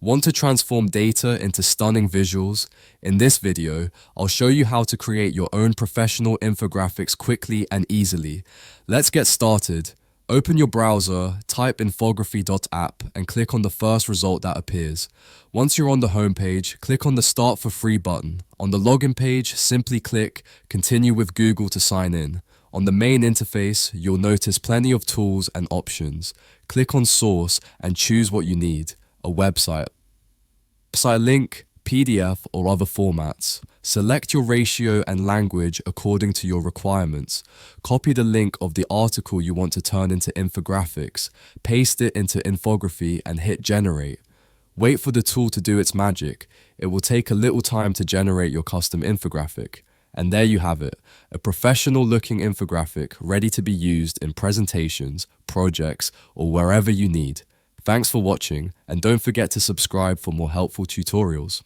Want to transform data into stunning visuals? In this video, I'll show you how to create your own professional infographics quickly and easily. Let's get started. Open your browser, type infography.app and click on the first result that appears. Once you're on the home page, click on the Start for Free button. On the login page, simply click Continue with Google to sign in. On the main interface, you'll notice plenty of tools and options. Click on Source and choose what you need: a website link, PDF, or other formats. Select your ratio and language according to your requirements. Copy the link of the article you want to turn into infographics, paste it into infography and hit generate. Wait for the tool to do its magic. It will take a little time to generate your custom infographic. And there you have it, a professional looking infographic ready to be used in presentations, projects, or wherever you need. Thanks for watching, and don't forget to subscribe for more helpful tutorials.